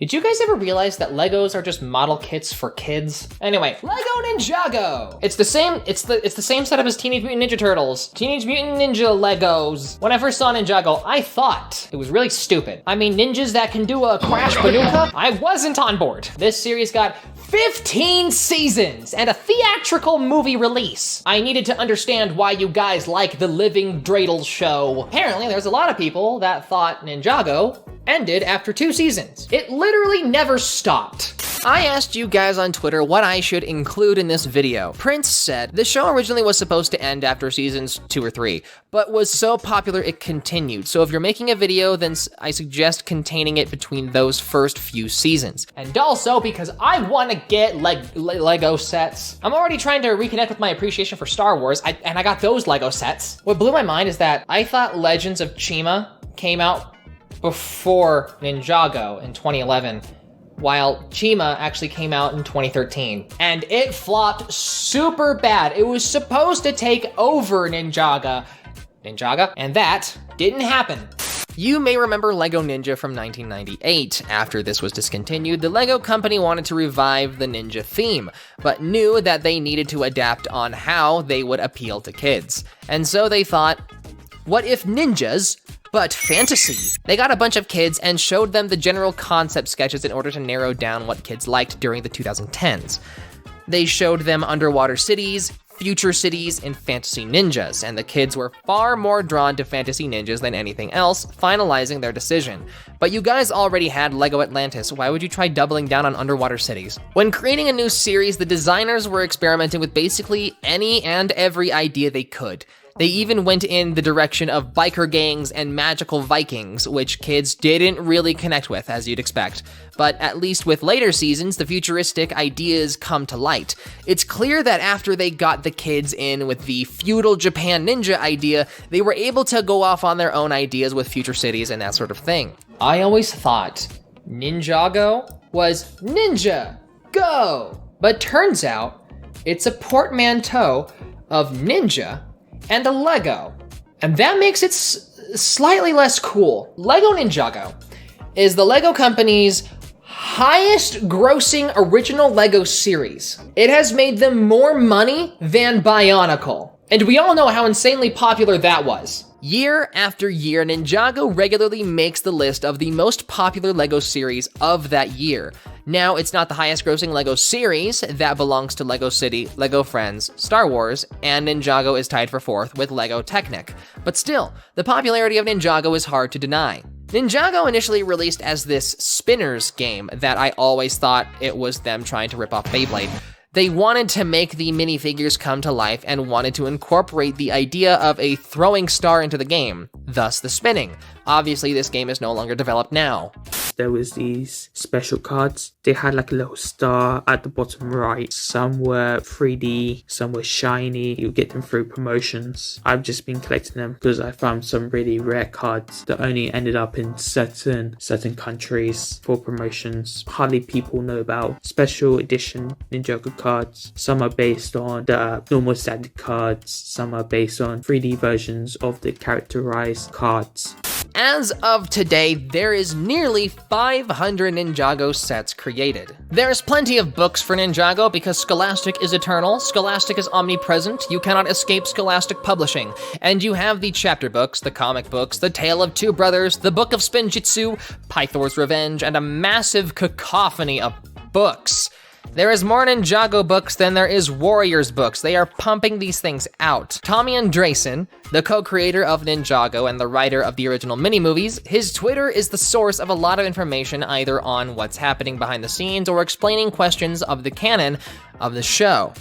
Did you guys ever realize that Legos are just model kits for kids? Anyway, Lego Ninjago! It's the same setup as Teenage Mutant Ninja Turtles. Teenage Mutant Ninja Legos. When I first saw Ninjago, I thought it was really stupid. I mean, ninjas that can do a crash bazooka? I wasn't on board. This series got 15 seasons and a theatrical movie release. I needed to understand why you guys like the Living Dreidel show. Apparently, there's a lot of people that thought Ninjago ended after 2 seasons. It literally never stopped. I asked you guys on Twitter what I should include in this video. Prince said, the show originally was supposed to end after seasons 2 or 3, but was so popular it continued. So if you're making a video, then I suggest containing it between those first few seasons. And also because I want to get Lego sets. I'm already trying to reconnect with my appreciation for Star Wars, and I got those Lego sets. What blew my mind is that I thought Legends of Chima came out before Ninjago in 2011, while Chima actually came out in 2013. And it flopped super bad. It was supposed to take over Ninjaga, and that didn't happen. You may remember Lego Ninja from 1998. After this was discontinued, the Lego company wanted to revive the ninja theme, but knew that they needed to adapt on how they would appeal to kids. And so they thought, what if ninjas, but fantasy? They got a bunch of kids and showed them the general concept sketches in order to narrow down what kids liked during the 2010s. They showed them underwater cities, future cities, and fantasy ninjas, and the kids were far more drawn to fantasy ninjas than anything else, finalizing their decision. But you guys already had Lego Atlantis, why would you try doubling down on underwater cities? When creating a new series, the designers were experimenting with basically any and every idea they could. They even went in the direction of biker gangs and magical Vikings, which kids didn't really connect with, as you'd expect. But at least with later seasons, the futuristic ideas come to light. It's clear that after they got the kids in with the feudal Japan ninja idea, they were able to go off on their own ideas with future cities and that sort of thing. I always thought Ninjago was Ninja Go, but turns out it's a portmanteau of ninja and a Lego, and that makes it slightly less cool. Lego Ninjago is the Lego company's highest grossing original Lego series. It has made them more money than Bionicle, and we all know how insanely popular that was. Year after year, Ninjago regularly makes the list of the most popular Lego series of that year. Now, it's not the highest grossing Lego series, that belongs to Lego City, Lego Friends, Star Wars, and Ninjago is tied for 4th with Lego Technic. But still, the popularity of Ninjago is hard to deny. Ninjago initially released as this spinners game that I always thought it was them trying to rip off Beyblade. They wanted to make the minifigures come to life and wanted to incorporate the idea of a throwing star into the game, thus the spinning. Obviously, this game is no longer developed now. There was these special cards. They had like a little star at the bottom right. Some were 3D, some were shiny. You get them through promotions. I've just been collecting them because I found some really rare cards that only ended up in certain countries for promotions. Hardly people know about special edition Ninjago cards. Some are based on the normal standard cards. Some are based on 3D versions of the characterized cards. As of today, there is nearly 500 Ninjago sets created. There's plenty of books for Ninjago because Scholastic is eternal, Scholastic is omnipresent, you cannot escape Scholastic publishing. And you have the chapter books, the comic books, the Tale of Two Brothers, the Book of Spinjitzu, Pythor's Revenge, and a massive cacophony of books. There is more Ninjago books than there is Warriors books. They are pumping these things out. Tommy Andresen, the co-creator of Ninjago and the writer of the original mini-movies, his Twitter is the source of a lot of information either on what's happening behind the scenes or explaining questions of the canon of the show.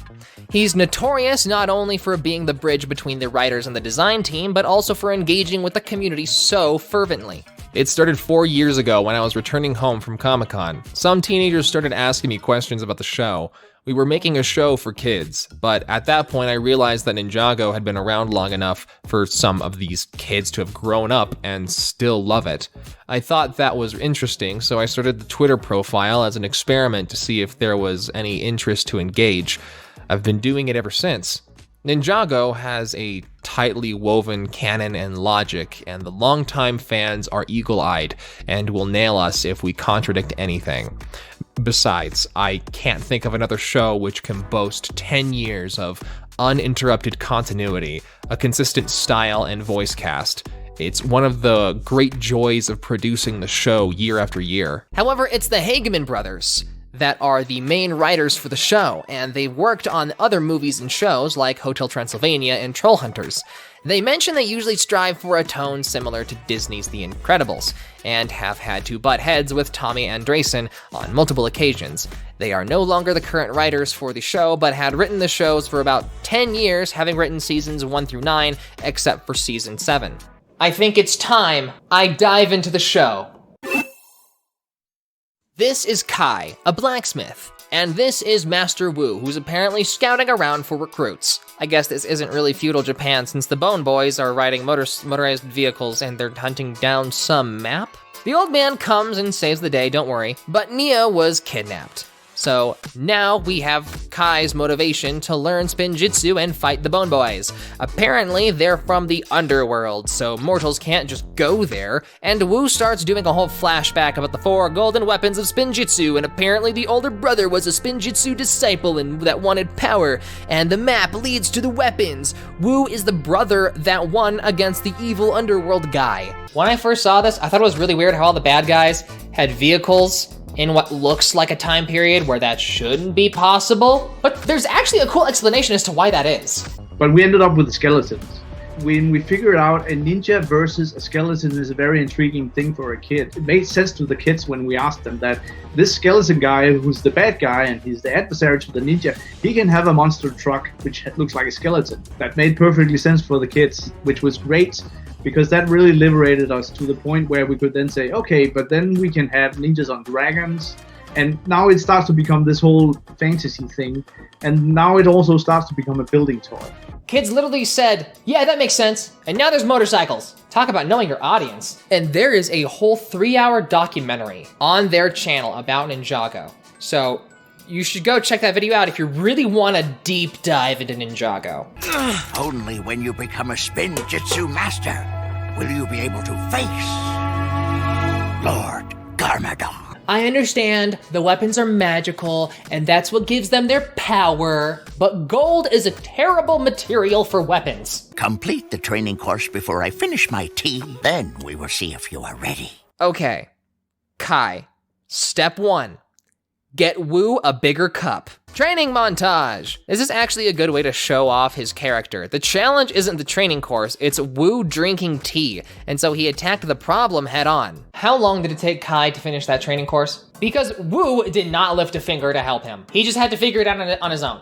He's notorious not only for being the bridge between the writers and the design team, but also for engaging with the community so fervently. It started 4 years ago when I was returning home from Comic-Con. Some teenagers started asking me questions about the show. We were making a show for kids, but at that point I realized that Ninjago had been around long enough for some of these kids to have grown up and still love it. I thought that was interesting, so I started the Twitter profile as an experiment to see if there was any interest to engage. I've been doing it ever since. Ninjago has a tightly woven canon and logic, and the longtime fans are eagle-eyed and will nail us if we contradict anything. Besides, I can't think of another show which can boast 10 years of uninterrupted continuity, a consistent style and voice cast. It's one of the great joys of producing the show year after year. However, it's the Hageman brothers that are the main writers for the show, and they've worked on other movies and shows like Hotel Transylvania and Troll Hunters. They mention they usually strive for a tone similar to Disney's The Incredibles, and have had to butt heads with Tommy Andresen on multiple occasions. They are no longer the current writers for the show, but had written the shows for about 10 years, having written seasons 1 through 9, except for season 7. I think it's time I dive into the show. This is Kai, a blacksmith, and this is Master Wu, who's apparently scouting around for recruits. I guess this isn't really feudal Japan since the Bone Boys are riding motorized vehicles and they're hunting down some map. The old man comes and saves the day, don't worry, but Nia was kidnapped. So now we have Kai's motivation to learn Spinjitzu and fight the Bone Boys. Apparently they're from the Underworld, so mortals can't just go there, and Wu starts doing a whole flashback about the 4 golden weapons of Spinjitzu, and apparently the older brother was a Spinjitzu disciple and that wanted power, and the map leads to the weapons. Wu is the brother that won against the evil Underworld guy. When I first saw this, I thought it was really weird how all the bad guys had vehicles in what looks like a time period where that shouldn't be possible. But there's actually a cool explanation as to why that is. But we ended up with the skeletons. When we figured out a ninja versus a skeleton is a very intriguing thing for a kid. It made sense to the kids when we asked them that this skeleton guy, who's the bad guy and he's the adversary to the ninja, he can have a monster truck which looks like a skeleton. That made perfectly sense for the kids, which was great, because that really liberated us to the point where we could then say, okay, but then we can have ninjas on dragons. And now it starts to become this whole fantasy thing. And now it also starts to become a building toy. Kids literally said, yeah, that makes sense. And now there's motorcycles. Talk about knowing your audience. And there is a whole 3-hour documentary on their channel about Ninjago. So you should go check that video out if you really want a deep dive into Ninjago. Only when you become a Spinjitzu master will you be able to face Lord Garmadon. I understand the weapons are magical and that's what gives them their power, but gold is a terrible material for weapons. Complete the training course before I finish my tea, then we will see if you are ready. Okay, Kai, step 1. Get Wu a bigger cup. Training montage. This is actually a good way to show off his character. The challenge isn't the training course, it's Wu drinking tea, and so he attacked the problem head on. How long did it take Kai to finish that training course? Because Wu did not lift a finger to help him. He just had to figure it out on his own.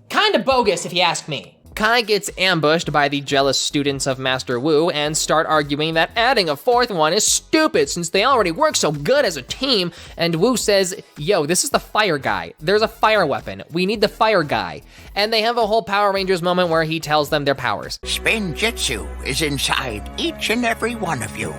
Kinda bogus if you ask me. Kai gets ambushed by the jealous students of Master Wu and start arguing that adding a 4th one is stupid since they already work so good as a team, and Wu says, yo, this is the fire guy. There's a fire weapon. We need the fire guy. And they have a whole Power Rangers moment where he tells them their powers. Spinjitzu is inside each and every one of you,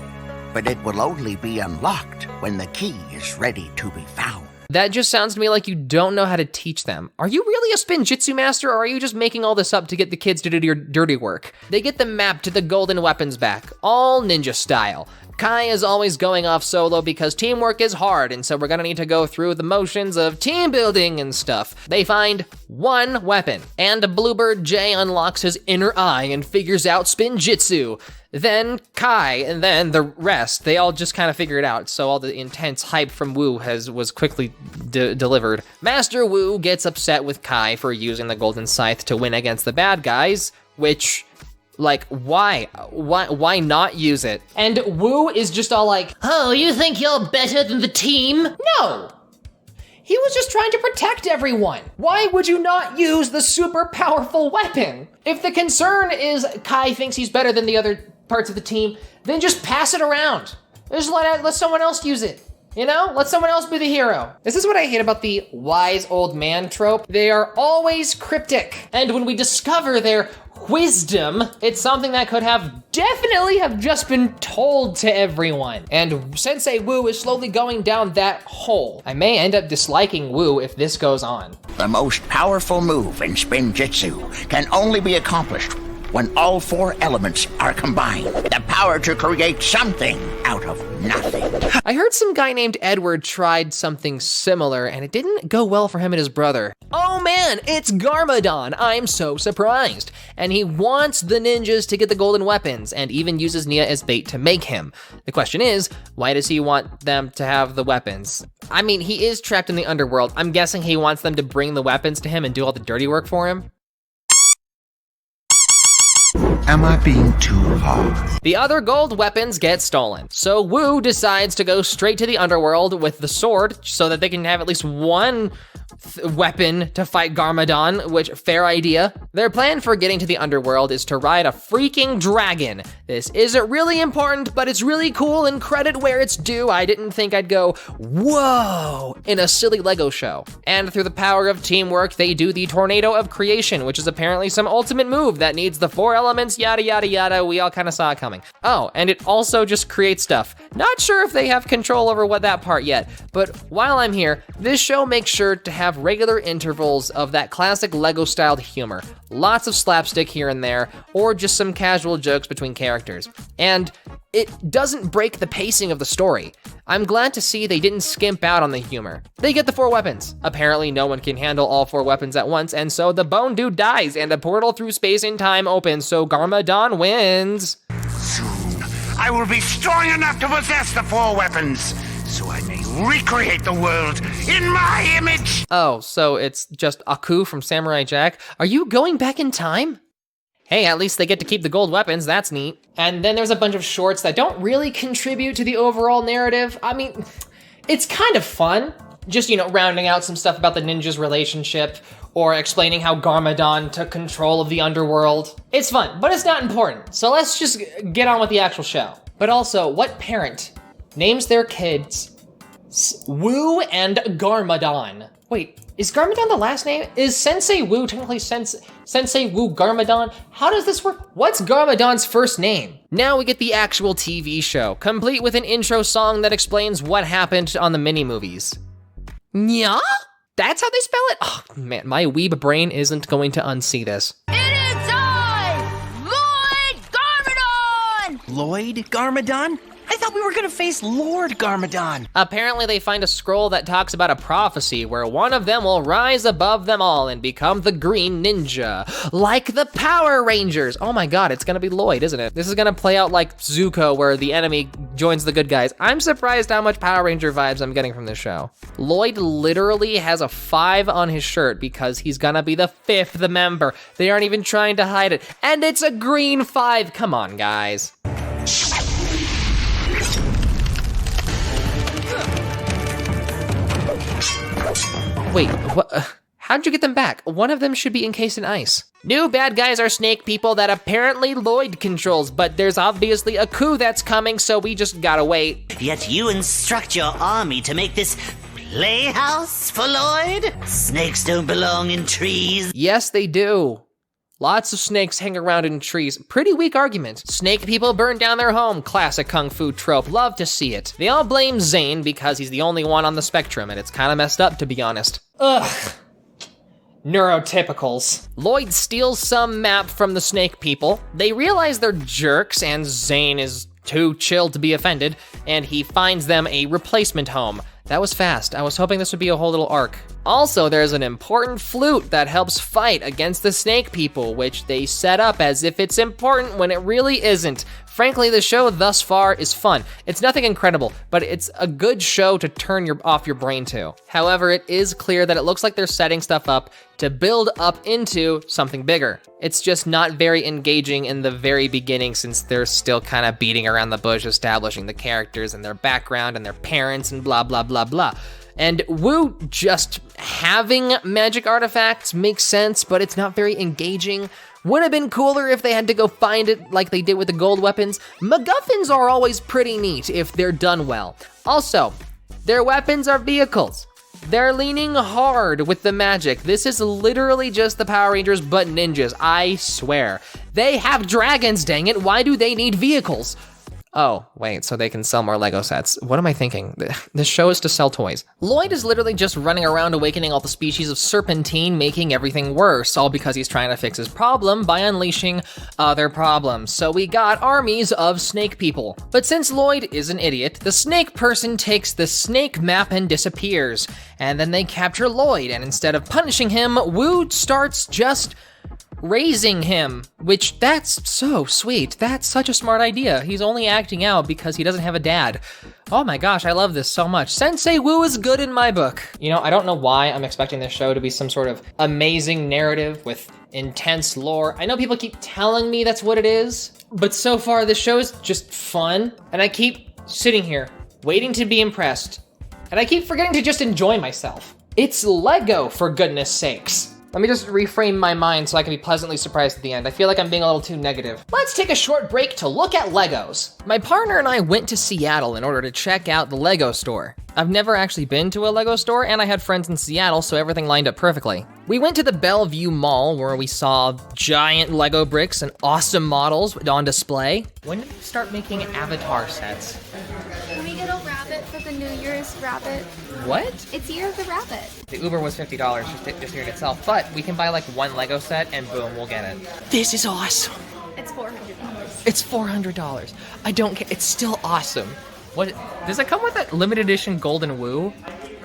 but it will only be unlocked when the key is ready to be found. That just sounds to me like you don't know how to teach them. Are you really a Spinjitzu master, or are you just making all this up to get the kids to do your dirty work? They get the map to the golden weapons back, all ninja style. Kai is always going off solo because teamwork is hard, and so we're gonna need to go through the motions of team building and stuff. They find 1 weapon, and Bluebird J unlocks his inner eye and figures out Spinjitzu. Then Kai, and then the rest, they all just kind of figure it out, so all the intense hype from Wu was quickly delivered. Master Wu gets upset with Kai for using the golden scythe to win against the bad guys, which, like, why not use it? And Wu is just all like, oh, you think you're better than the team? No! He was just trying to protect everyone. Why would you not use the super powerful weapon? If the concern is Kai thinks he's better than the other parts of the team, then just pass it around. Just let someone else use it. You know, let someone else be the hero. This is what I hate about the wise old man trope. They are always cryptic. And when we discover their wisdom, it's something that could have definitely have just been told to everyone. And Sensei Wu is slowly going down that hole. I may end up disliking Wu if this goes on. The most powerful move in Spin Jitsu can only be accomplished when all 4 elements are combined. The power to create something out of nothing. I heard some guy named Edward tried something similar and it didn't go well for him and his brother. Oh man, it's Garmadon. I'm so surprised. And he wants the ninjas to get the golden weapons and even uses Nia as bait to make him. The question is, why does he want them to have the weapons? I mean, he is trapped in the underworld. I'm guessing he wants them to bring the weapons to him and do all the dirty work for him. Am I being too hard? The other gold weapons get stolen. So Wu decides to go straight to the underworld with the sword so that they can have at least one weapon to fight Garmadon, which, fair idea. Their plan for getting to the underworld is to ride a freaking dragon. This isn't really important, but it's really cool and credit where it's due. I didn't think I'd go, whoa, in a silly Lego show. And through the power of teamwork, they do the Tornado of Creation, which is apparently some ultimate move that needs the 4 elements, yada, yada, yada. We all kind of saw it coming. Oh, and it also just creates stuff. Not sure if they have control over what that part yet, but while I'm here, this show makes sure to have regular intervals of that classic Lego-styled humor. Lots of slapstick here and there, or just some casual jokes between characters. And it doesn't break the pacing of the story. I'm glad to see they didn't skimp out on the humor. They get the 4 weapons. Apparently no one can handle all 4 weapons at once, and so the Bone Dude dies, and a portal through space and time opens, so Garmadon wins. Soon, I will be strong enough to possess the 4 weapons, so I may recreate the world in my image! Oh, so it's just Aku from Samurai Jack? Are you going back in time? Hey, at least they get to keep the gold weapons, that's neat. And then there's a bunch of shorts that don't really contribute to the overall narrative. I mean, it's kind of fun. Just, you know, rounding out some stuff about the ninjas' relationship, or explaining how Garmadon took control of the underworld. It's fun, but it's not important. So let's just get on with the actual show. But also, what parent names their kids Wu and Garmadon? Wait, is Garmadon the last name? Is Sensei Wu technically Sensei Wu Garmadon? How does this work? What's Garmadon's first name? Now we get the actual TV show, complete with an intro song that explains what happened on the mini-movies. Nya? That's how they spell it? Oh man, my weeb brain isn't going to unsee this. It is I, Lloyd Garmadon! Lloyd Garmadon? I thought we were gonna face Lord Garmadon. Apparently they find a scroll that talks about a prophecy where one of them will rise above them all and become the Green Ninja, like the Power Rangers. Oh my god, it's gonna be Lloyd, isn't it? This is gonna play out like Zuko, where the enemy joins the good guys. I'm surprised how much Power Ranger vibes I'm getting from this show. Lloyd literally has a 5 on his shirt because he's gonna be the 5th member. They aren't even trying to hide it. And it's a green 5, come on guys. Wait, what? How'd you get them back? One of them should be encased in ice. New bad guys are snake people that apparently Lloyd controls, but there's obviously a coup that's coming, so we just gotta wait. Yet you instruct your army to make this playhouse for Lloyd? Snakes don't belong in trees. Yes, they do. Lots of snakes hang around in trees. Pretty weak argument. Snake people burn down their home. Classic kung fu trope. Love to see it. They all blame Zane because he's the only one on the spectrum, and it's kind of messed up, to be honest. Ugh. Neurotypicals. Lloyd steals some map from the snake people. They realize they're jerks, and Zane is too chill to be offended, and he finds them a replacement home. That was fast. I was hoping this would be a whole little arc. Also, there's an important flute that helps fight against the snake people, which they set up as if it's important when it really isn't. Frankly, the show thus far is fun. It's nothing incredible, but it's a good show to turn off your brain to. However, it is clear that it looks like they're setting stuff up to build up into something bigger. It's just not very engaging in the very beginning since they're still kind of beating around the bush, establishing the characters and their background and their parents and blah, blah, blah, blah. And Wu just having magic artifacts makes sense, but it's not very engaging. Would have been cooler if they had to go find it like they did with the gold weapons. MacGuffins are always pretty neat if they're done well. Also, Their weapons are vehicles. They're leaning hard with the magic. This is literally just the Power Rangers, but ninjas, I swear. They have dragons, dang it. Why do they need vehicles? Oh, wait, so they can sell more Lego sets. What am I thinking? This show is to sell toys. Lloyd is literally just running around awakening all the species of Serpentine, making everything worse, all because he's trying to fix his problem by unleashing other problems. So we got armies of snake people. But since Lloyd is an idiot, the snake person takes the snake map and disappears. And then they capture Lloyd, and instead of punishing him, Wu starts just raising him, which that's so sweet. That's such a smart idea. He's only acting out because he doesn't have a dad. Oh my gosh, I love this so much. Sensei Wu is good in my book. You know, I don't know why I'm expecting this show to be some sort of amazing narrative with intense lore. I know people keep telling me that's what it is, but so far this show is just fun, and I keep sitting here waiting to be impressed, and I keep forgetting to just enjoy myself. It's Lego, for goodness sakes. Let me just reframe my mind so I can be pleasantly surprised at the end. I feel like I'm being a little too negative. Let's take a short break to look at Legos. My partner and I went to Seattle in order to check out the Lego store. I've never actually been to a Lego store, and I had friends in Seattle, so everything lined up perfectly. We went to the Bellevue Mall, where we saw giant Lego bricks and awesome models on display. When did they start making Avatar sets? Can we get a rabbit for the New Year's rabbit? What? It's Year of the Rabbit. The Uber was $50 just here in itself, but we can buy like one Lego set and boom, we'll get it. This is awesome. It's $400. It's $400. I don't care, it's still awesome. What, does it come with that limited edition Golden Woo?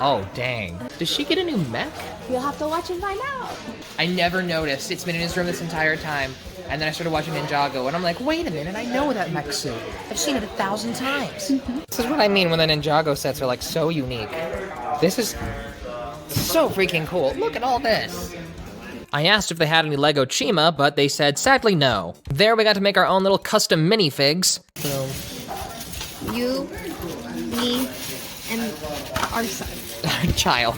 Oh, dang. Does she get a new mech? You'll have to watch and find out. I never noticed. It's been in his room this entire time. And then I started watching Ninjago, and I'm like, wait a minute, I know that mech suit. I've seen it 1,000 times. This is what I mean when the Ninjago sets are like so unique. This is so freaking cool. Look at all this. I asked if they had any Lego Chima, but they said sadly no. There we got to make our own little custom minifigs. Boom. You, me, and our son. Child.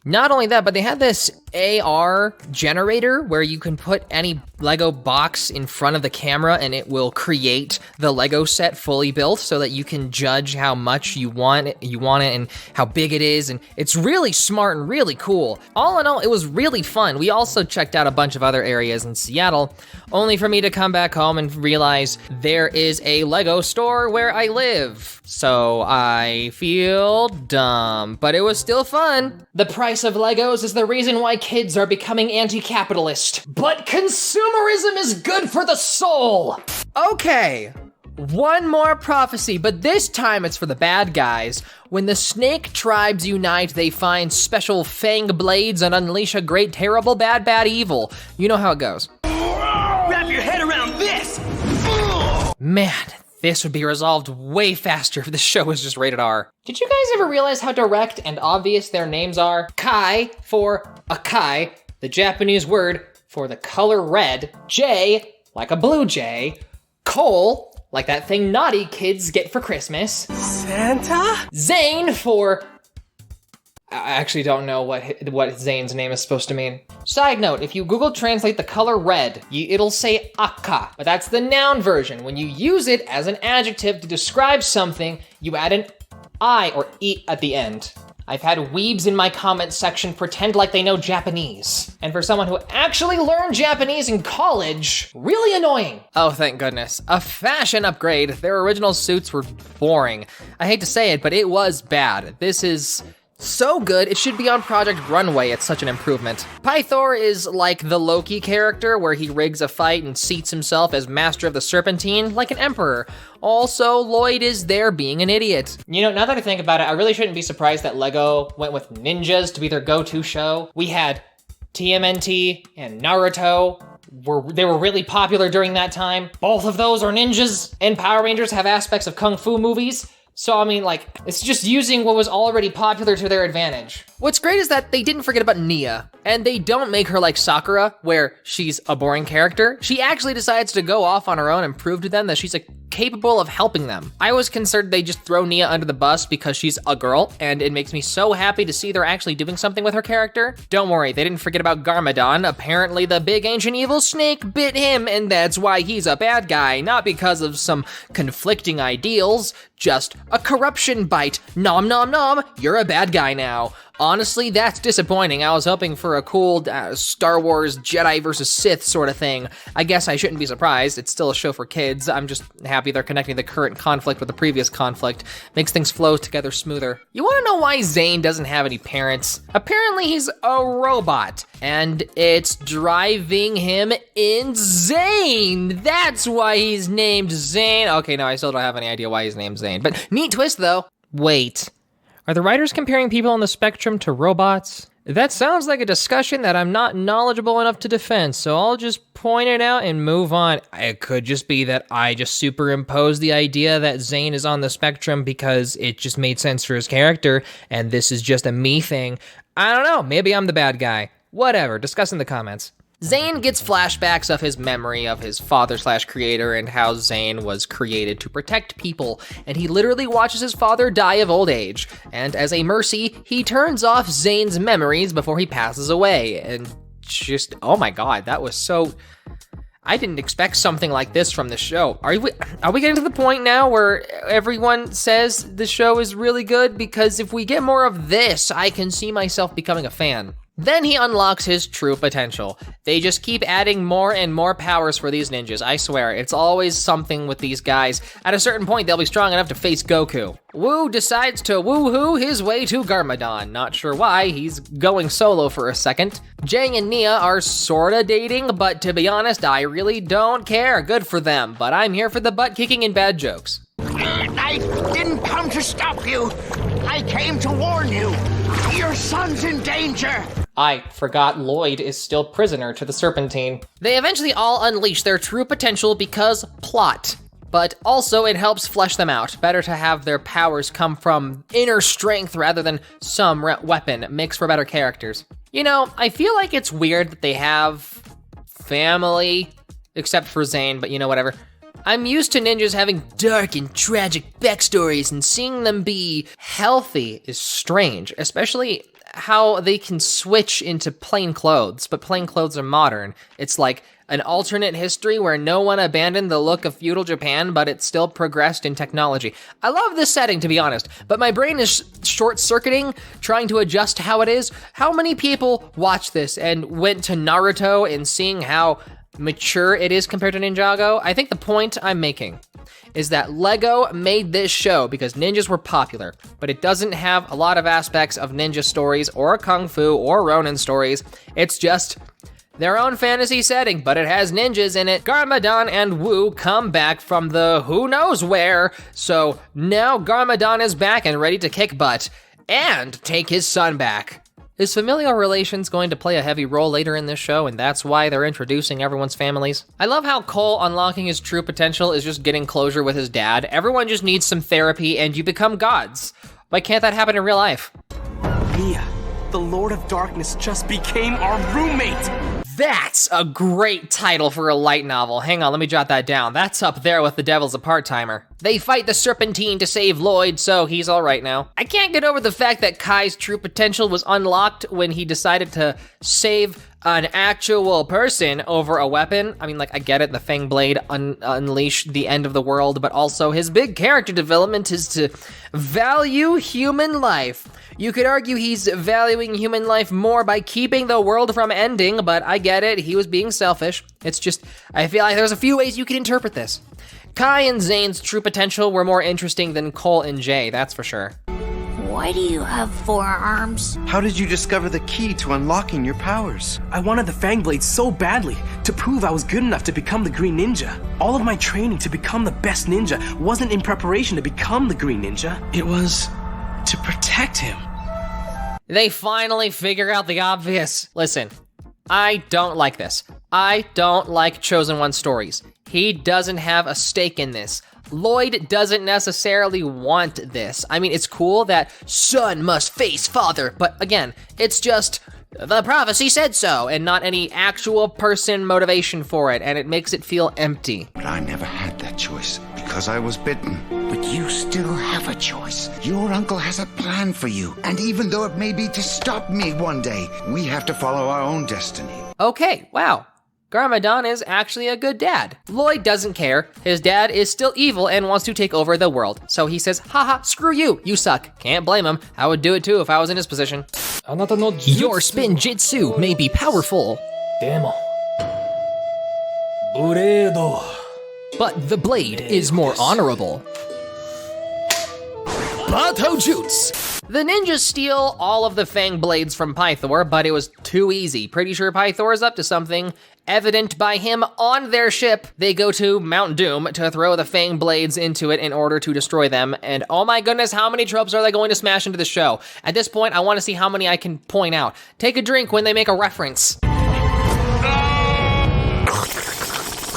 Not only that, but they had this AR generator where you can put any Lego box in front of the camera and it will create the Lego set fully built so that you can judge how much you want it and how big it is, and it's really smart and really cool. All in all, it was really fun. We also checked out a bunch of other areas in Seattle, only for me to come back home and realize there is a Lego store where I live. So I feel dumb, but it was still fun. The price of Legos is the reason why kids are becoming anti-capitalist. But consumerism is good for the soul. Okay, one more prophecy, but this time it's for the bad guys. When the snake tribes unite, they find special fang blades and unleash a great, terrible, bad evil. You know how it goes. Wrap your head around this! Man, this would be resolved way faster if the show was just rated R. Did you guys ever realize how direct and obvious their names are? Kai for Akai, the Japanese word for the color red. Jay, like a blue jay. Cole, like that thing naughty kids get for Christmas. Santa? Zane for... I actually don't know what Zane's name is supposed to mean. Side note, if you Google translate the color red, it'll say akka, but that's the noun version. When you use it as an adjective to describe something, you add an I or E at the end. I've had weebs in my comment section pretend like they know Japanese. And for someone who actually learned Japanese in college, really annoying. Oh, thank goodness. A fashion upgrade. Their original suits were boring. I hate to say it, but it was bad. This is so good, it should be on Project Runway. It's such an improvement. Pythor is like the Loki character where he rigs a fight and seats himself as master of the Serpentine like an emperor. Also, Lloyd is there being an idiot. You know, now that I think about it, I really shouldn't be surprised that LEGO went with ninjas to be their go-to show. We had TMNT and Naruto. They were really popular during that time. Both of those are ninjas, and Power Rangers have aspects of Kung Fu movies. So, I mean, like, it's just using what was already popular to their advantage. What's great is that they didn't forget about Nia, and they don't make her like Sakura, where she's a boring character. She actually decides to go off on her own and prove to them that she's a capable of helping them. I was concerned they just throw Nia under the bus because she's a girl, and it makes me so happy to see they're actually doing something with her character. Don't worry, they didn't forget about Garmadon. Apparently the big ancient evil snake bit him, and that's why he's a bad guy, not because of some conflicting ideals, just a corruption bite. Nom nom nom, you're a bad guy now. Honestly, that's disappointing. I was hoping for a cool Star Wars Jedi versus Sith sort of thing. I guess I shouldn't be surprised. It's still a show for kids. I'm just happy they're connecting the current conflict with the previous conflict. Makes things flow together smoother. You wanna know why Zane doesn't have any parents? Apparently he's a robot, and it's driving him insane. That's why he's named Zane. Okay, no, I still don't have any idea why he's named Zane, but neat twist though. Wait. Are the writers comparing people on the spectrum to robots? That sounds like a discussion that I'm not knowledgeable enough to defend, so I'll just point it out and move on. It could just be that I just superimposed the idea that Zane is on the spectrum because it just made sense for his character, and this is just a me thing. I don't know, maybe I'm the bad guy. Whatever, discuss in the comments. Zane gets flashbacks of his memory of his father/creator and how Zane was created to protect people, and he literally watches his father die of old age, and as a mercy, he turns off Zane's memories before he passes away, and just, oh my god, that was so... I didn't expect something like this from the show. Are we getting to the point now where everyone says the show is really good? Because if we get more of this, I can see myself becoming a fan. Then he unlocks his true potential. They just keep adding more and more powers for these ninjas, I swear. It's always something with these guys. At a certain point, they'll be strong enough to face Goku. Wu decides to woo-hoo his way to Garmadon. Not sure why, he's going solo for a second. Jang and Nia are sorta dating, but to be honest, I really don't care. Good for them, but I'm here for the butt-kicking and bad jokes. I didn't come to stop you. I came to warn you. Your son's in danger. I forgot Lloyd is still prisoner to the Serpentine. They eventually all unleash their true potential because plot. But also it helps flesh them out. Better to have their powers come from inner strength rather than some weapon. Makes for better characters. You know, I feel like it's weird that they have family, except for Zane, but you know, whatever. I'm used to ninjas having dark and tragic backstories, and seeing them be healthy is strange, especially how they can switch into plain clothes, but plain clothes are modern. It's like an alternate history where no one abandoned the look of feudal Japan, but it still progressed in technology. I love this setting, to be honest, but my brain is short-circuiting, trying to adjust how it is. How many people watch this and went to Naruto and seeing how mature it is compared to Ninjago? I think the point I'm making is that Lego made this show because ninjas were popular, but it doesn't have a lot of aspects of ninja stories or kung fu or Ronin stories. It's just their own fantasy setting, but it has ninjas in it. Garmadon and Wu come back from the who knows where, so now Garmadon is back and ready to kick butt and take his son back. Is familial relations going to play a heavy role later in this show, and that's why they're introducing everyone's families? I love how Cole unlocking his true potential is just getting closure with his dad. Everyone just needs some therapy and you become gods. Why can't that happen in real life? Mia, the Lord of Darkness just became our roommate! That's a great title for a light novel. Hang on, let me jot that down. That's up there with The Devil's a Part-Timer. They fight the Serpentine to save Lloyd, so he's all right now. I can't get over the fact that Kai's true potential was unlocked when he decided to save an actual person over a weapon. I mean, like, I get it, the Fang Blade unleashed the end of the world, but also his big character development is to value human life. You could argue he's valuing human life more by keeping the world from ending, but I get it, he was being selfish. It's just, I feel like there's a few ways you could interpret this. Kai and Zane's true potential were more interesting than Cole and Jay, that's for sure. Why do you have 4 arms? How did you discover the key to unlocking your powers? I wanted the Fang Blade so badly, to prove I was good enough to become the Green Ninja. All of my training to become the best ninja wasn't in preparation to become the Green Ninja. It was to protect him. They finally figure out the obvious. Listen, I don't like this. I don't like Chosen One stories. He doesn't have a stake in this. Lloyd doesn't necessarily want this. I mean, it's cool that son must face father, but again, it's just the prophecy said so, and not any actual person motivation for it, and it makes it feel empty. But I never had that choice, because because I was bitten. But you still have a choice. Your uncle has a plan for you. And even though it may be to stop me one day, we have to follow our own destiny. Okay, wow. Garmadon is actually a good dad. Lloyd doesn't care. His dad is still evil and wants to take over the world. So he says, haha, screw you, you suck. Can't blame him. I would do it too if I was in his position. Your spin jitsu may be powerful. But the blade is more honorable. Batojutsu! The ninjas steal all of the fang blades from Pythor, but it was too easy. Pretty sure Pythor is up to something. Evident by him on their ship, they go to Mount Doom to throw the fang blades into it in order to destroy them. And oh my goodness, how many tropes are they going to smash into the show? At this point, I want to see how many I can point out. Take a drink when they make a reference.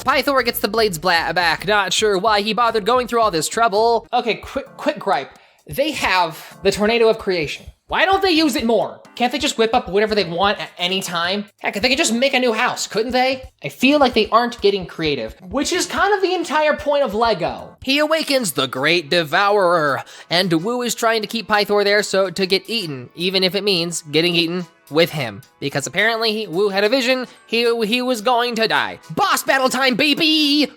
Pythor gets the blades back, not sure why he bothered going through all this trouble. Okay, quick gripe. They have the Tornado of Creation. Why don't they use it more? Can't they just whip up whatever they want at any time? Heck, they could just make a new house, couldn't they? I feel like they aren't getting creative, which is kind of the entire point of Lego. He awakens the Great Devourer, and Wu is trying to keep Pythor there so to get eaten, even if it means getting eaten with him. Because apparently Wu had a vision, he was going to die. Boss battle time, baby!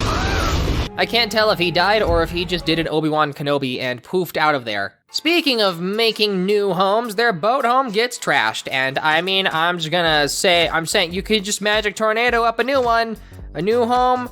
I can't tell if he died or if he just did an Obi-Wan Kenobi and poofed out of there. Speaking of making new homes, their boat home gets trashed. And I mean, I'm saying you could just magic tornado up a new one, a new home,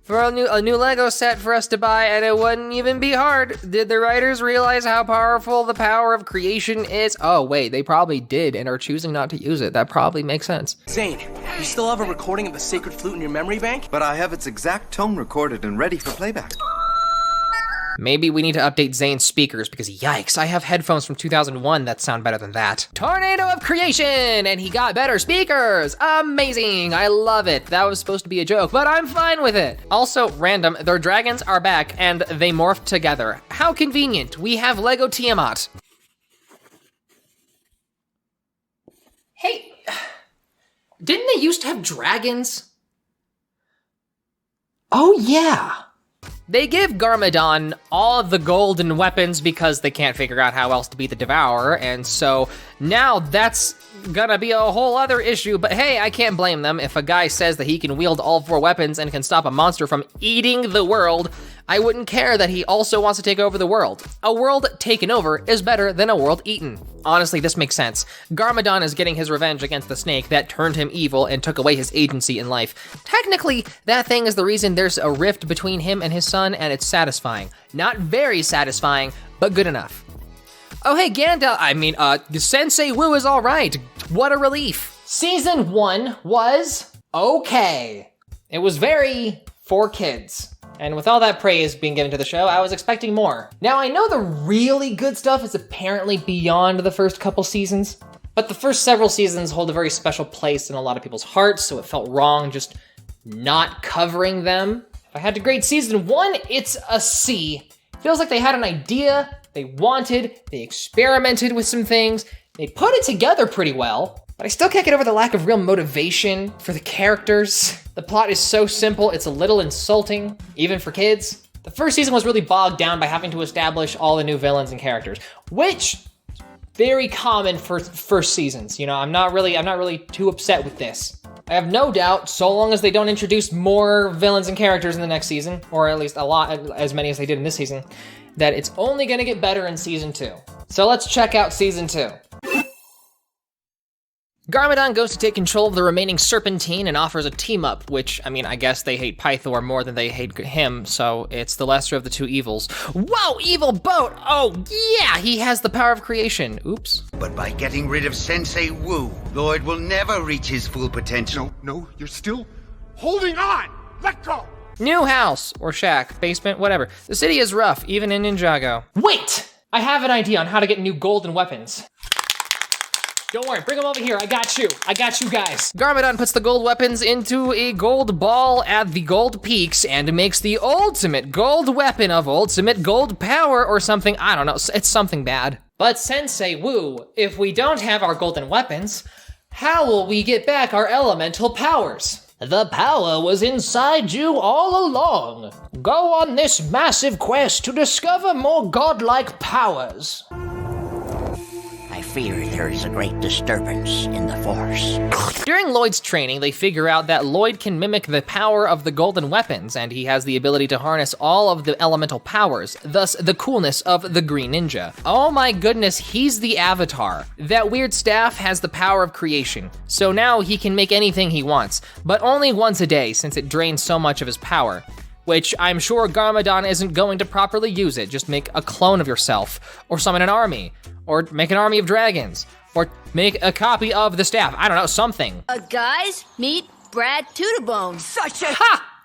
for a new Lego set for us to buy, and it wouldn't even be hard. Did the writers realize how powerful the power of creation is? Oh wait, they probably did and are choosing not to use it. That probably makes sense. Zane, you still have a recording of the sacred flute in your memory bank? But I have its exact tone recorded and ready for playback. Maybe we need to update Zane's speakers because yikes, I have headphones from 2001 that sound better than that. Tornado of Creation, and he got better speakers. Amazing, I love it. That was supposed to be a joke, but I'm fine with it. Also, random, their dragons are back and they morphed together. How convenient, we have Lego Tiamat. Hey, didn't they used to have dragons? Oh yeah. They give Garmadon all of the golden weapons because they can't figure out how else to beat the Devourer, and so now that's gonna be a whole other issue, but hey, I can't blame them. If a guy says that he can wield all 4 weapons and can stop a monster from eating the world, I wouldn't care that he also wants to take over the world. A world taken over is better than a world eaten. Honestly, this makes sense. Garmadon is getting his revenge against the snake that turned him evil and took away his agency in life. Technically, that thing is the reason there's a rift between him and his son, and it's satisfying. Not very satisfying, but good enough. Oh hey, Sensei Wu is all right. What a relief. Season 1 was okay. It was very for kids. And with all that praise being given to the show, I was expecting more. Now I know the really good stuff is apparently beyond the first couple seasons, but the first several seasons hold a very special place in a lot of people's hearts, so it felt wrong just not covering them. If I had to grade season 1, it's a C. Feels like they had an idea, they experimented with some things, they put it together pretty well, but I still can't get over the lack of real motivation for the characters. The plot is so simple, it's a little insulting, even for kids. The first season was really bogged down by having to establish all the new villains and characters, which very common for first seasons. You know, I'm not really too upset with this. I have no doubt, so long as they don't introduce more villains and characters in the next season, or at least as many as they did in this season, that it's only gonna get better in season 2. So let's check out season 2. Garmadon goes to take control of the remaining Serpentine and offers a team-up, which, I mean, I guess they hate Pythor more than they hate him, so it's the lesser of the two evils. Whoa, evil boat! Oh, yeah, he has the power of creation. Oops. But by getting rid of Sensei Wu, Lloyd will never reach his full potential. No, you're still holding on! Let go! New house, or shack, basement, whatever. The city is rough, even in Ninjago. Wait! I have an idea on how to get new golden weapons. Don't worry, bring them over here, I got you guys. Garmadon puts the gold weapons into a gold ball at the gold peaks and makes the ultimate gold weapon of ultimate gold power or something, I don't know, it's something bad. But Sensei Wu, if we don't have our golden weapons, how will we get back our elemental powers? The power was inside you all along. Go on this massive quest to discover more godlike powers. I fear there is a great disturbance in the Force. During Lloyd's training, they figure out that Lloyd can mimic the power of the golden weapons, and he has the ability to harness all of the elemental powers, thus the coolness of the Green Ninja. Oh my goodness, he's the Avatar. That weird staff has the power of creation, so now he can make anything he wants, but only once a day since it drains so much of his power. Which I'm sure Garmadon isn't going to properly use it. Just make a clone of yourself, or summon an army, or make an army of dragons, or make a copy of the staff. I don't know, something. Guys, meet Brad Tootabone. Such a ha!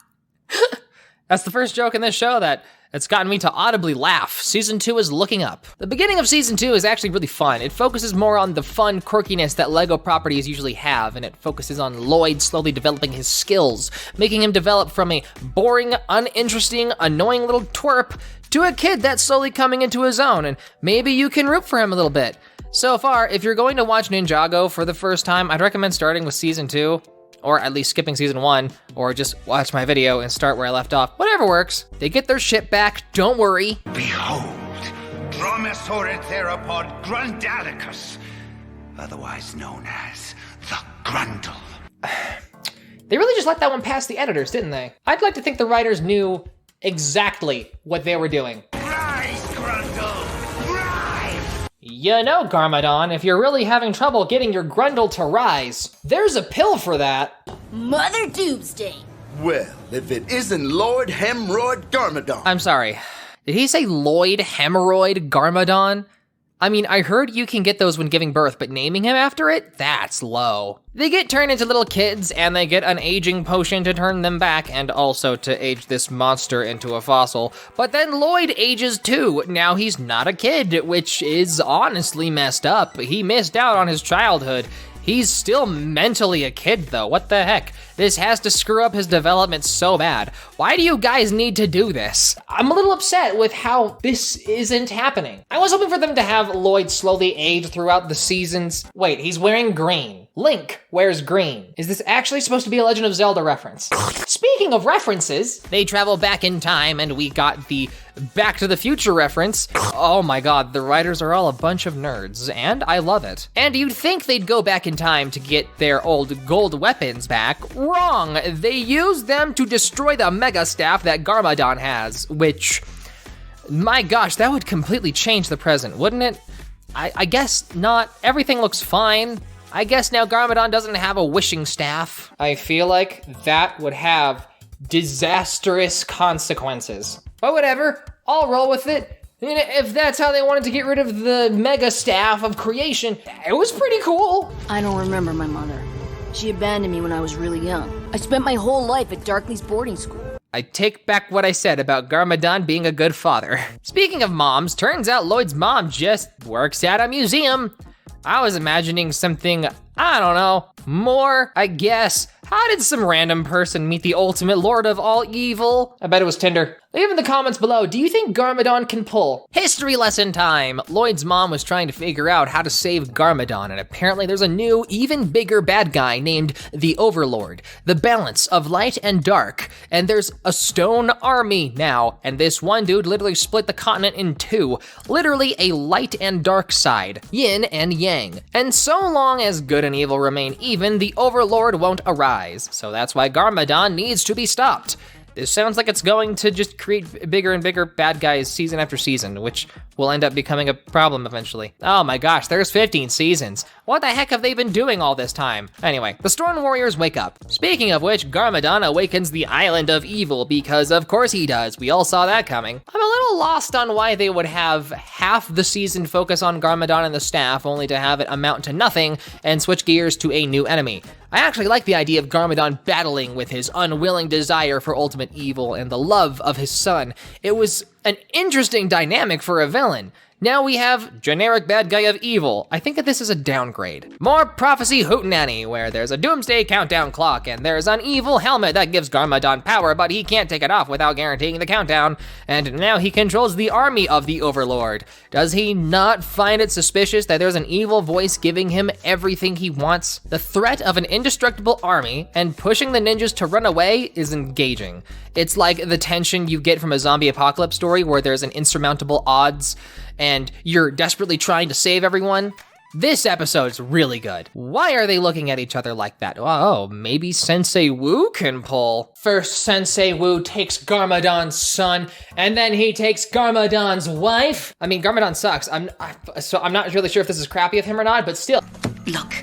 That's the first joke in this show that's gotten me to audibly laugh. Season 2 is looking up. The beginning of Season 2 is actually really fun. It focuses more on the fun quirkiness that LEGO properties usually have, and it focuses on Lloyd slowly developing his skills, making him develop from a boring, uninteresting, annoying little twerp to a kid that's slowly coming into his own, and maybe you can root for him a little bit. So far, if you're going to watch Ninjago for the first time, I'd recommend starting with Season 2, or at least skipping Season 1, or just watch my video and start where I left off. Whatever works. They get their shit back, don't worry. Behold, Dromaeosaurus theropod Grundalicus, otherwise known as the Grundle. They really just let that one past the editors, didn't they? I'd like to think the writers knew exactly what they were doing. Rise, Grundle, rise! You know, Garmadon, if you're really having trouble getting your Grundle to rise, there's a pill for that. Mother Doomsday. Well, if it isn't Lord Hemorrhoid Garmadon. I'm sorry, did he say Lloyd Hemorrhoid Garmadon? I mean, I heard you can get those when giving birth, but naming him after it? That's low. They get turned into little kids, and they get an aging potion to turn them back, and also to age this monster into a fossil. But then Lloyd ages too. Now he's not a kid, which is honestly messed up. He missed out on his childhood. He's still mentally a kid though, what the heck? This has to screw up his development so bad. Why do you guys need to do this? I'm a little upset with how this isn't happening. I was hoping for them to have Lloyd slowly age throughout the seasons. Wait, he's wearing green. Link wears green. Is this actually supposed to be a Legend of Zelda reference? Speaking of references, they travel back in time and we got the Back to the Future reference. Oh my god, the writers are all a bunch of nerds, and I love it. And you'd think they'd go back in time to get their old gold weapons back. Wrong! They used them to destroy the Mega Staff that Garmadon has, which, my gosh, that would completely change the present, wouldn't it? I guess not. Everything looks fine. I guess now Garmadon doesn't have a wishing staff. I feel like that would have disastrous consequences. But whatever, I'll roll with it. I mean, if that's how they wanted to get rid of the Mega Staff of Creation, it was pretty cool. I don't remember my mother. She abandoned me when I was really young. I spent my whole life at Darkley's boarding school. I take back what I said about Garmadon being a good father. Speaking of moms, turns out Lloyd's mom just works at a museum. I was imagining something, I don't know, more, I guess. How did some random person meet the ultimate lord of all evil? I bet it was Tinder. Leave in the comments below, do you think Garmadon can pull? History lesson time! Lloyd's mom was trying to figure out how to save Garmadon, and apparently there's a new, even bigger bad guy named the Overlord, the balance of light and dark. And there's a stone army now, and this one dude literally split the continent in two. Literally a light and dark side, yin and yang. And so long as good and evil remain even, the Overlord won't arise. So that's why Garmadon needs to be stopped. This sounds like it's going to just create bigger and bigger bad guys season after season, which will end up becoming a problem eventually. Oh my gosh, there's 15 seasons. What the heck have they been doing all this time? Anyway, the Storm Warriors wake up. Speaking of which, Garmadon awakens the Island of Evil because of course he does. We all saw that coming. I'm a little lost on why they would have half the season focus on Garmadon and the staff only to have it amount to nothing and switch gears to a new enemy. I actually like the idea of Garmadon battling with his unwilling desire for ultimate evil and the love of his son. It was an interesting dynamic for a villain. Now we have generic bad guy of evil. I think that this is a downgrade. More prophecy hootenanny, where there's a doomsday countdown clock and there's an evil helmet that gives Garmadon power, but he can't take it off without guaranteeing the countdown. And now he controls the army of the Overlord. Does he not find it suspicious that there's an evil voice giving him everything he wants? The threat of an indestructible army and pushing the ninjas to run away is engaging. It's like the tension you get from a zombie apocalypse story where there's an insurmountable odds and you're desperately trying to save everyone. This episode's really good. Why are they looking at each other like that? Oh, maybe Sensei Wu can pull. First, Sensei Wu takes Garmadon's son, and then he takes Garmadon's wife. I mean, Garmadon sucks. So I'm not really sure if this is crappy of him or not, but still. Look,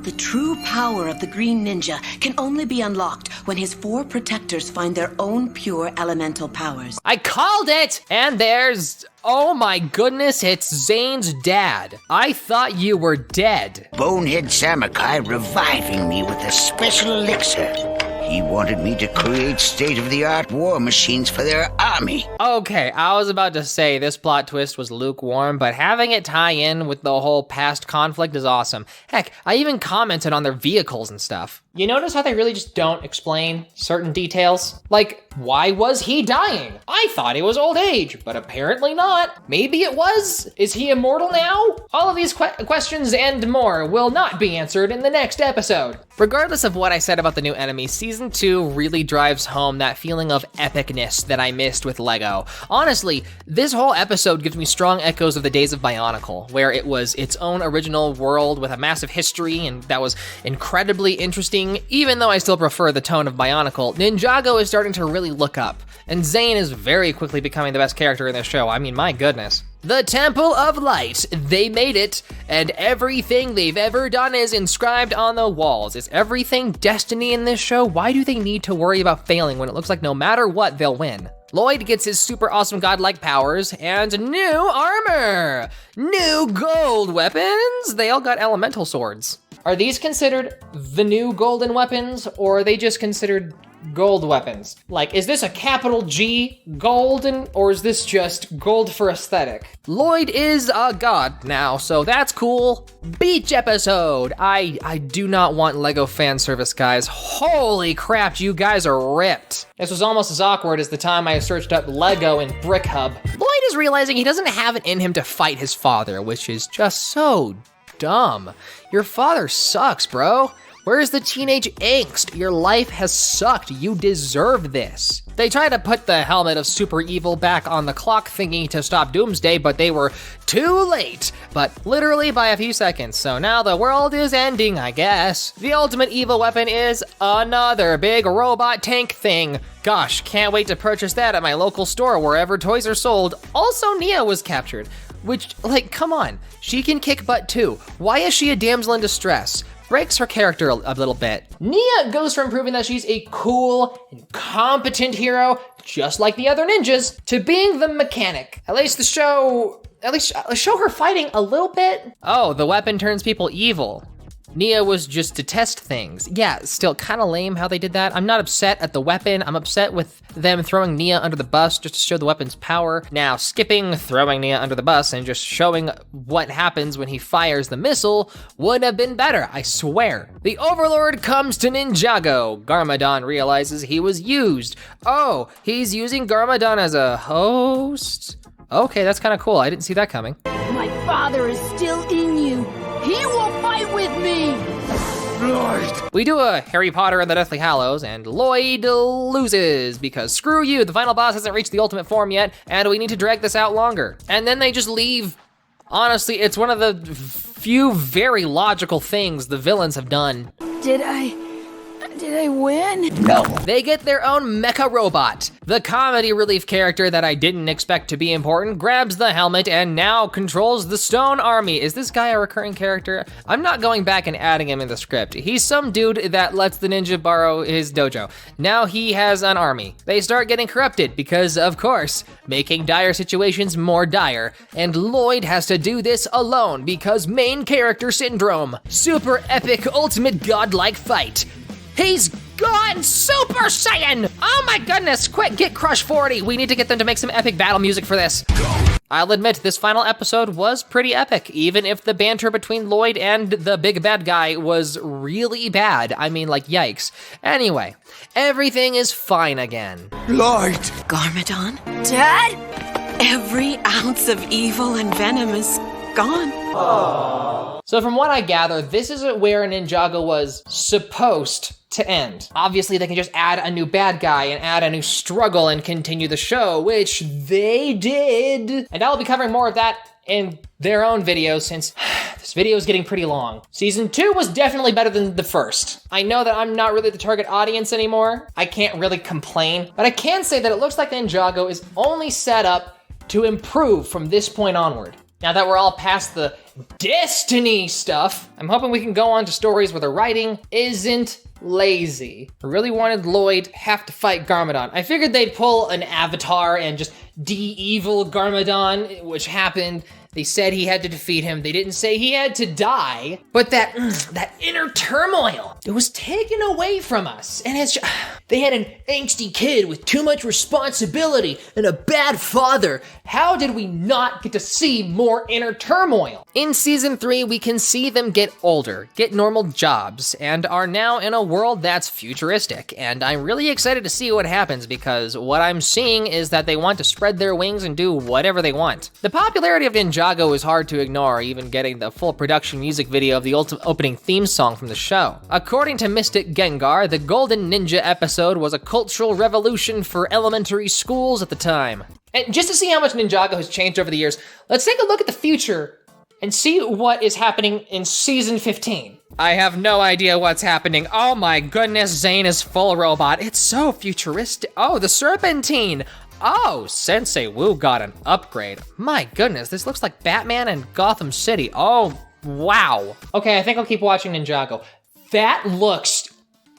the true power of the Green Ninja can only be unlocked when his 4 protectors find their own pure elemental powers. I called it! And there's... oh my goodness, it's Zane's dad. I thought you were dead. Bonehead Samukai reviving me with a special elixir. He wanted me to create state-of-the-art war machines for their army. Okay, I was about to say this plot twist was lukewarm, but having it tie in with the whole past conflict is awesome. Heck, I even commented on their vehicles and stuff. You notice how they really just don't explain certain details? Like, why was he dying? I thought it was old age, but apparently not. Maybe it was? Is he immortal now? All of these questions and more will not be answered in the next episode. Regardless of what I said about the new enemy, Season 2 really drives home that feeling of epicness that I missed with LEGO. Honestly, this whole episode gives me strong echoes of the days of Bionicle, where it was its own original world with a massive history and that was incredibly interesting. Even though I still prefer the tone of Bionicle, Ninjago is starting to really look up, and Zane is very quickly becoming the best character in this show. I mean, my goodness. The Temple of Light, they made it, and everything they've ever done is inscribed on the walls. Is everything destiny in this show? Why do they need to worry about failing when it looks like no matter what, they'll win? Lloyd gets his super awesome godlike powers and new armor! New gold weapons! They all got elemental swords. Are these considered the new golden weapons, or are they just considered gold weapons? Like, is this a capital G golden, or is this just gold for aesthetic? Lloyd is a god now, so that's cool. Beach episode. I do not want LEGO fan service, guys. Holy crap, you guys are ripped. This was almost as awkward as the time I searched up LEGO in Brick Hub. Lloyd is realizing he doesn't have it in him to fight his father, which is just so dumb. Your father sucks, bro. Where's the teenage angst? Your life has sucked. You deserve this. They try to put the helmet of super evil back on the clock thinking to stop Doomsday, but they were too late. But literally by a few seconds. So now the world is ending, I guess. The ultimate evil weapon is another big robot tank thing. Gosh, can't wait to purchase that at my local store wherever toys are sold. Also, Nia was captured. Which, like, come on. She can kick butt too. Why is she a damsel in distress? Breaks her character a little bit. Nia goes from proving that she's a cool and competent hero, just like the other ninjas, to being the mechanic. At least show her fighting a little bit. Oh, the weapon turns people evil. Nia was just to test things. Yeah, still kind of lame how they did that. I'm not upset at the weapon. I'm upset with them throwing Nia under the bus just to show the weapon's power. Now, skipping throwing Nia under the bus and just showing what happens when he fires the missile would have been better, I swear. The Overlord comes to Ninjago. Garmadon realizes he was used. Oh, he's using Garmadon as a host? Okay, that's kind of cool. I didn't see that coming. My father is still in you. He will fight with me! Lloyd! We do a Harry Potter and the Deathly Hallows, and Lloyd loses, because screw you, the final boss hasn't reached the ultimate form yet, and we need to drag this out longer. And then they just leave. Honestly, it's one of the few very logical things the villains have done. Did I win? No. They get their own mecha robot. The comedy relief character that I didn't expect to be important grabs the helmet and now controls the stone army. Is this guy a recurring character? I'm not going back and adding him in the script. He's some dude that lets the ninja borrow his dojo. Now he has an army. They start getting corrupted because, of course, making dire situations more dire. And Lloyd has to do this alone because main character syndrome. Super epic ultimate godlike fight. He's gone Super Saiyan! Oh my goodness, quick, get Crush 40. We need to get them to make some epic battle music for this. I'll admit, this final episode was pretty epic, even if the banter between Lloyd and the big bad guy was really bad. I mean, like, yikes. Anyway, everything is fine again. Lloyd! Garmadon? Dad? Every ounce of evil and venom is gone. Aww. So from what I gather, this isn't where Ninjago was supposed to end. Obviously, they can just add a new bad guy and add a new struggle and continue the show, which they did. And I'll be covering more of that in their own videos since this video is getting pretty long. Season 2 was definitely better than the first. I know that I'm not really the target audience anymore. I can't really complain, but I can say that it looks like Ninjago is only set up to improve from this point onward. Now that we're all past the Destiny stuff, I'm hoping we can go on to stories where the writing isn't lazy. I really wanted Lloyd have to fight Garmadon. I figured they'd pull an Avatar and just de-evil Garmadon, which happened. They said he had to defeat him. They didn't say he had to die, but that inner turmoil, it was taken away from us. And they had an angsty kid with too much responsibility and a bad father. How did we not get to see more inner turmoil? In season 3, we can see them get older, get normal jobs, and are now in a world that's futuristic. And I'm really excited to see what happens because what I'm seeing is that they want to spread their wings and do whatever they want. The popularity of Ninjago is hard to ignore, even getting the full production music video of the opening theme song from the show. According to Mystic Gengar, the Golden Ninja episode was a cultural revolution for elementary schools at the time. And just to see how much Ninjago has changed over the years, let's take a look at the future and see what is happening in season 15. I have no idea what's happening. Oh my goodness, Zane is full robot. It's so futuristic. Oh, the Serpentine. Oh, Sensei Wu got an upgrade. My goodness, this looks like Batman and Gotham City. Oh, wow. Okay, I think I'll keep watching Ninjago. That looks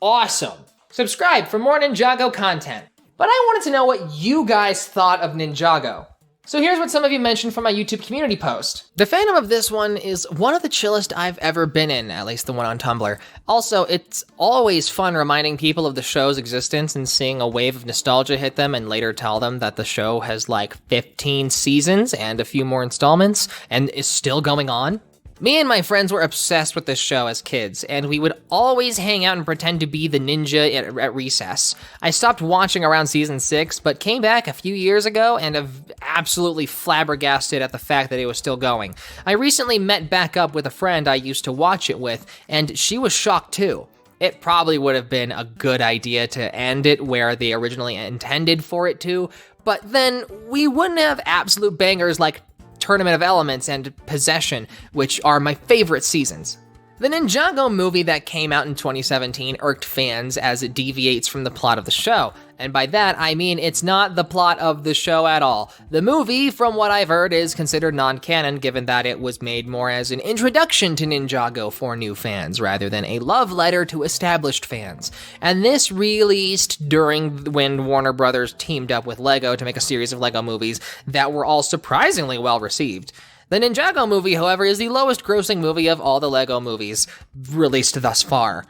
awesome. Subscribe for more Ninjago content. But I wanted to know what you guys thought of Ninjago. So here's what some of you mentioned from my YouTube community post. The fandom of this one is one of the chillest I've ever been in, at least the one on Tumblr. Also, it's always fun reminding people of the show's existence and seeing a wave of nostalgia hit them and later tell them that the show has like 15 seasons and a few more installments and is still going on. Me and my friends were obsessed with this show as kids, and we would always hang out and pretend to be the ninja at recess. I stopped watching around season 6, but came back a few years ago and have absolutely flabbergasted at the fact that it was still going. I recently met back up with a friend I used to watch it with, and she was shocked too. It probably would have been a good idea to end it where they originally intended for it to, but then we wouldn't have absolute bangers like Tournament of Elements and Possession, which are my favorite seasons. The Ninjago movie that came out in 2017 irked fans as it deviates from the plot of the show, and by that I mean it's not the plot of the show at all. The movie, from what I've heard, is considered non-canon given that it was made more as an introduction to Ninjago for new fans rather than a love letter to established fans. And this released during when Warner Brothers teamed up with Lego to make a series of Lego movies that were all surprisingly well received. The Ninjago movie, however, is the lowest grossing movie of all the Lego movies released thus far.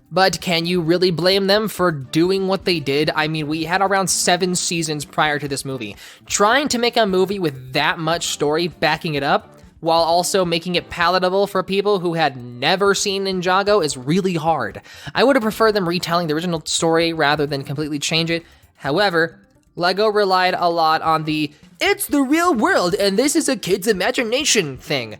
But can you really blame them for doing what they did? I mean, we had around 7 seasons prior to this movie. Trying to make a movie with that much story backing it up, while also making it palatable for people who had never seen Ninjago is really hard. I would have preferred them retelling the original story rather than completely change it. However, Lego relied a lot on the "it's the real world and this is a kid's imagination" thing.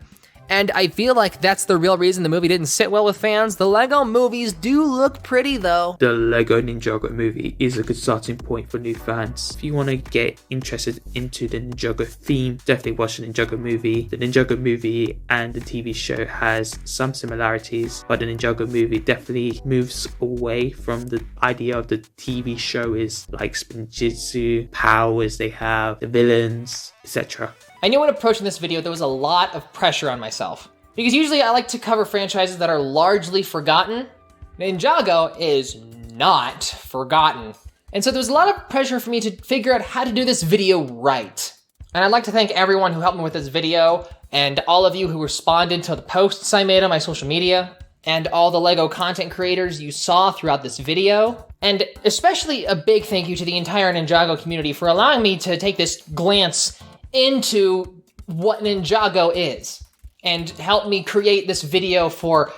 And I feel like that's the real reason the movie didn't sit well with fans. The Lego movies do look pretty though. The Lego Ninjago movie is a good starting point for new fans. If you want to get interested into the Ninjago theme, definitely watch the Ninjago movie. The Ninjago movie and the TV show has some similarities, but the Ninjago movie definitely moves away from the idea of the TV show is like spinjitzu, powers they have, the villains, etc. I knew when approaching this video there was a lot of pressure on myself, because usually I like to cover franchises that are largely forgotten. Ninjago is not forgotten. And so there was a lot of pressure for me to figure out how to do this video right. And I'd like to thank everyone who helped me with this video, and all of you who responded to the posts I made on my social media, and all the Lego content creators you saw throughout this video. And especially a big thank you to the entire Ninjago community for allowing me to take this glance into what Ninjago is and help me create this video for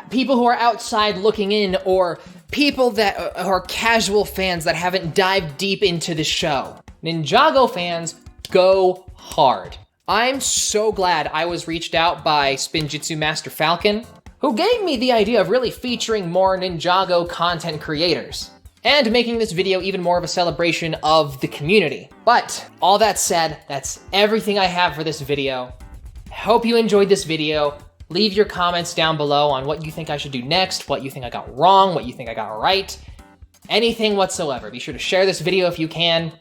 people who are outside looking in or people that are casual fans that haven't dived deep into the show. Ninjago fans, go hard. I'm so glad I was reached out by Spinjitzu Master Falcon, who gave me the idea of really featuring more Ninjago content creators and making this video even more of a celebration of the community. But all that said, that's everything I have for this video. Hope you enjoyed this video. Leave your comments down below on what you think I should do next, what you think I got wrong, what you think I got right, anything whatsoever. Be sure to share this video if you can.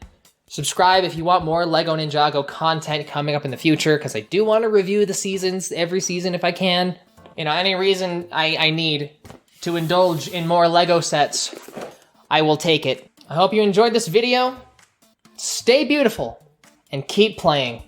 Subscribe if you want more LEGO Ninjago content coming up in the future, because I do want to review the seasons every season if I can. You know, any reason I need to indulge in more LEGO sets, I will take it. I hope you enjoyed this video. Stay beautiful and keep playing.